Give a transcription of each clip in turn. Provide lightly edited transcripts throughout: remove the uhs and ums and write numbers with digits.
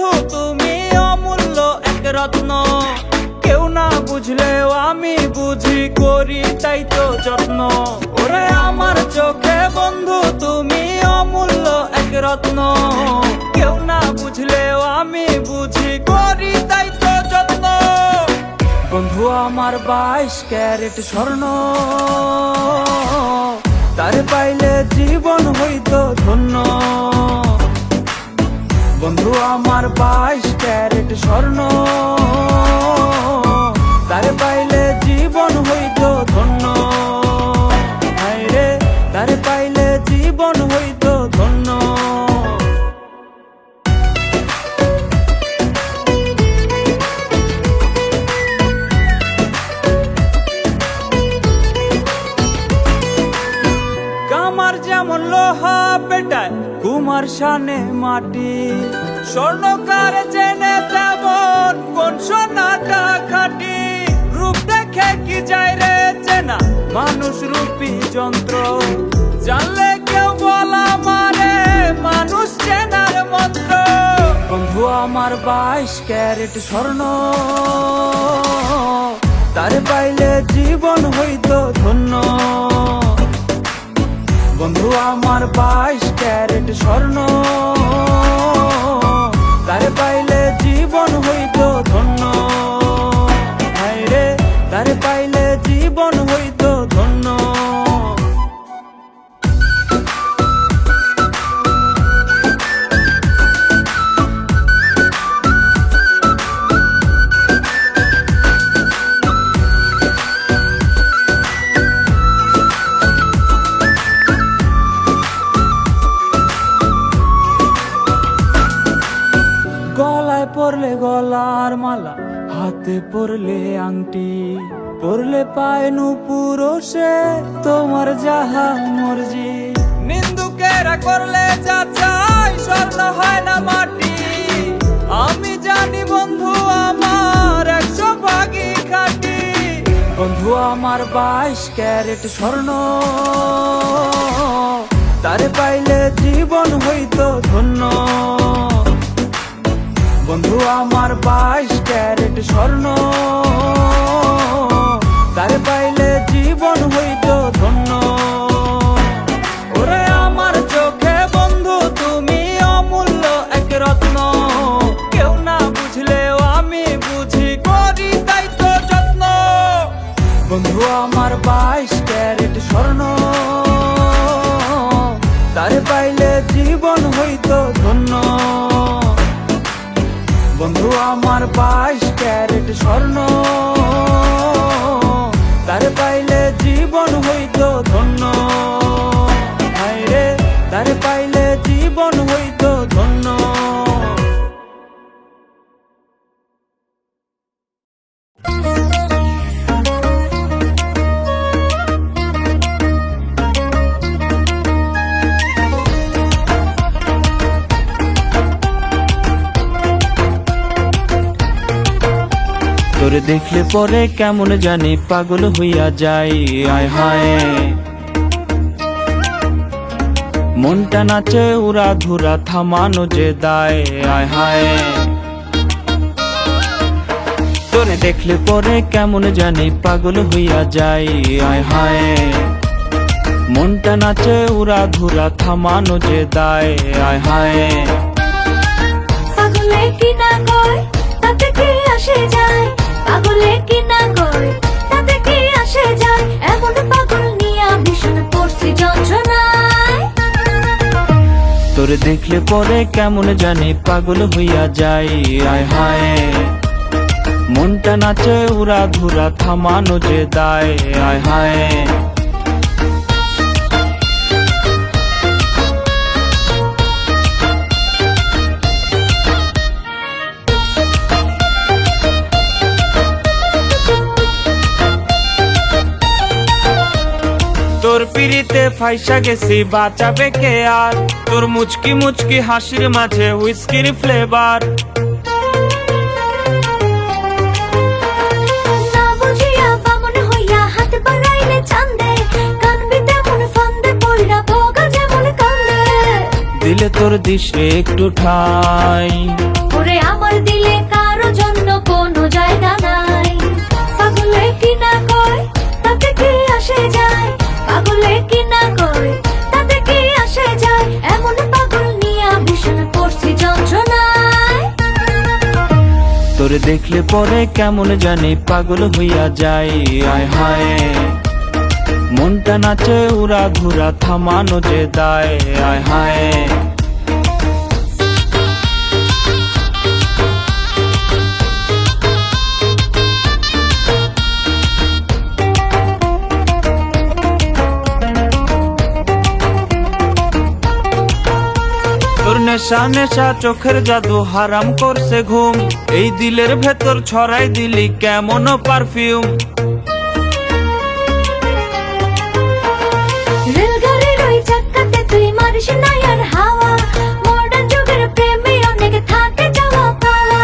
বন্ধু তুমি অমূল্য এক রত্ন, কেউ না বুঝলেও আমি বুঝি, করি তাই তো যত্ন। ওরে আমার চোখে বন্ধু তুমি অমূল্য এক রত্ন, কেউ না বুঝলেও আমি বুঝি, করি তাই তো যত্ন। বন্ধু আমার 22 ক্যারেট স্বর্ণ, তারে পাইলে জীবন হইতো ধন্য। বন্ধু আমার 22 ক্যারেট স্বর্ণ, তারে পাইলে জীবন হইতো ধন্য। হায় রে তারে পাইলে জীবন হইতো ধন্য। কামার যেমন লোহা পেটায়, কুমার শানে মাটি, স্বর্ণকার জেনে তেমন কোন সোনাটা খাঁটি। রূপ দেখে কি যায় রে চেনা, মানুষ রূপী যন্ত্র, জানলে কেউ বলা মারে মানুষ চেনার মন্ত্র। বন্ধু আমার 22 ক্যারেট স্বর্ণ, তারে পাইলে জীবন হইতো ধন্য। বন্ধু আমার 22 ক্যারেট স্বর্ণ, তারে পাইলে জীবন হইতো ধন্য। হায় রে তারে পাইলে জীবন হইতো ধন্য। গলায় পরলে গলার মালা, হাতে পরলে আংটি, পরলে পায় নূপুর, সে তোমার যাহা মর্জি। নিন্দুকেরা করলে যা চাই, স্বর্ণ হয় না মাটি। আমি জানি বন্ধু আমার 100 ভাগই খাঁটি। বন্ধু আমার 22 ক্যারেট স্বর্ণ, তারে পাইলে জীবন হইতো ধন্য। বন্ধু আমার 22 ক্যারেট স্বর্ণ, তারে পাইলে জীবন হইতো ধন্য। ওরে আমার চোখে বন্ধু তুমি অমূল্য এক রত্ন, কেউ না বুঝলেও আমি বুঝি, করি তাই তো যত্ন। বন্ধু আমার 22 ক্যারেট স্বর্ণ, তারে পাইলে জীবন হইতো ধন্য। বন্ধু আমার 22 ক্যারেট স্বর্ণ, তারে পাইলে জীবন হইতো ধন্য। হায় রে তারে পাইলে জীবন হইতো ধন্য। তোরে দেখলে পরে কেমন জানি পাগল হইয়া যাই। আয় হায় মনটা নাচে উড়া ধুরা, থামানো যে দায়। আয় হায় তোরে দেখলে পরে কেমন জানি পাগল হইয়া যাই। আয় হায় মনটা নাচে উড়া ধুরা, থামানো যে দায়। আয় হায় পাগলে কি না কয় তাতে কি আসে যায়, পাগলে কি না কয় তাতে কি আসে যায়। এমন পাগল নিয়া ভীষণ পড়ছি যন্ত্রণায়। তোরে দেখলে পরে কেমন জানি পাগল হইয়া যাই। আয় হায় মনটা নাচে উড়া ধুরা, থামানো যে দায়। আয় হায় তোর পিড়িতে ফাইসা গেছি, বাঁচাবে কে আর। তোর মুচকি মুচকি হাসির মাঝে হুইস্কির ফ্লেভার। না বুঝিয়া বামন হইয়া হাত বাড়াইলে চান্দে, কানবি তেমন ফান্দে পইড়া ভোগা যেমন কান্দে। দিলে তোর দিশে একটু ঠাই, ওরে ওরে আমার দিলে কারো জন্য কোনো জায়গা নাই। পাগলে কি না কয় তাতে কি আসে যায়, পাগলে কি না কয় তাতে কি আসে যায়, এমন পাগল নিয়া ভীষণ পড়ছি যন্ত্রণায়। তোরে দেখলে পরে কেমন জানি পাগল হইয়া যাই, আয় হায় মনটা নাচে উড়া ঘুরা থামানো যে দায়, আয় হায়। তোর নেশা নেশা চোখের জাদু হারাম করছে ঘুম, এই দিলের ভেতর ছড়াই দিলি কেমন পারফিউম। রেলগাড়ির ওই চাকাতে তুই মারিস না আর হাওয়া, মডার্ন যুগের প্রেমে অনেক থাকে যাওয়া পাওয়া।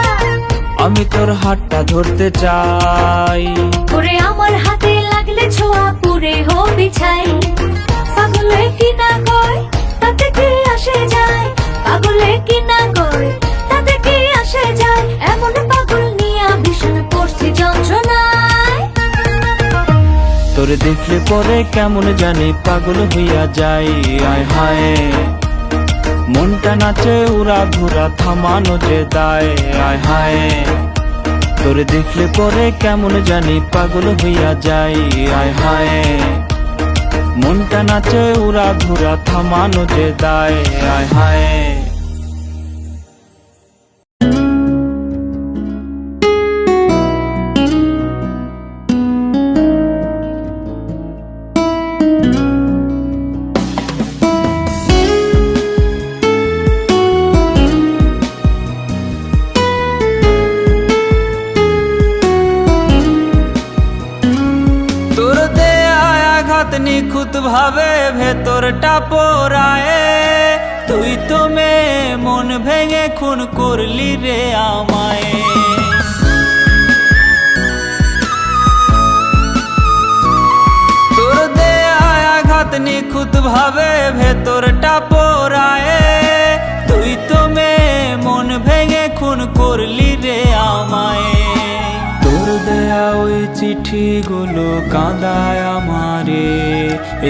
আমি তোর হাতটা ধরতে চাই, ওরে আমার হাতে লাগলে ছোঁয়া পুরে হবি ছাই। পাগলে কি না কয় তাতে কি আসে যায়, পাগলে কি না কয় তাতে কি আসে যায়, এমন পাগল নিয়া ভীষণ পড়ছি যন্ত্রণায়। তোরে দেখলে পরে কেমন জানি পাগল হইয়া যাই, আয় হায় মনটা নাচে উড়া ঘুরা থামানো যে দায়, আয় হায়। তোরে দেখলে পরে কেমন জানি পাগল হইয়া যাই, আয় হায় মনটা নাচে উড়া ঘুরা থামানো যে দায়, আয় হায়। নিখুঁত ভাবে ভেতরটা পোড়ায়, তুই তো মেয়ে মন ভেঙে খুন করলি রে আমায়। তোর দেয়া আঘাত নিখুঁত ভাবে ভেতরটা পোড়ায়, তুই তো মেয়ে মন ভেঙে খুন করলি রে আমায়। তোর দেয়া ওই চিঠিগুলো কাঁদায় আমারে,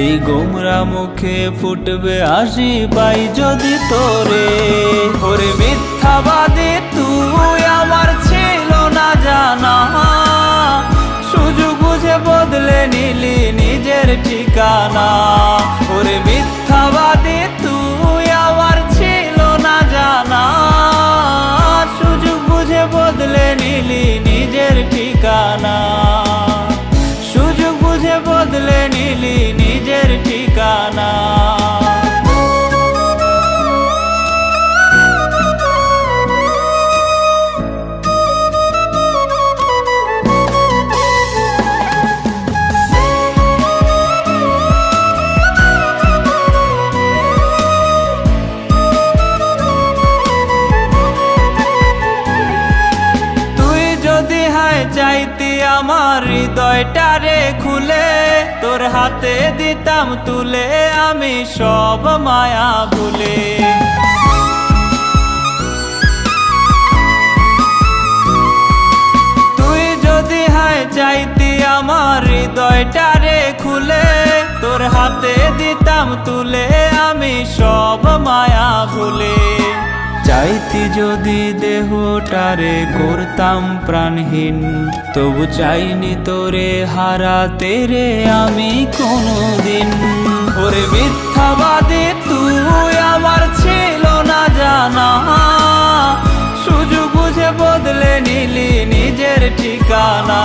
এই গোমরা মুখে ফুটবে হাসি পাই যদি তোরে। ওরে মিথ্যাবাদী তুই আমার ছিল না জানা, সুযোগ বুঝে বদলে নিলি নিজের ঠিকানা। ওরে মিথ্যাবাদী তুই আমার ছিল না জানা, সুযোগ বুঝে বদলে নিলি নিজের ঠিকানা, সুযোগ বুঝে বদলে নিলি নিজের ঠিকানা। চাইতি আমার হৃদয়টারে খুলে, তোর হাতে দিতাম তুলে আমি সব মায়া ভুলে। তুই যদি হায় চাইতি আমার হৃদয়টারে খুলে, তোর হাতে দিতাম তুলে আমি সব মায়া ভুলে। চাইতি যদি দেহটারে করতাম প্রাণহীন, তবু চাইনি তোরে হারাতে রে আমি কোনোদিন। ওরে মিথ্যাবাদী তুই আমার ছিল না জানা, সুযোগ বুঝে বদলে নিলি নিজের ঠিকানা।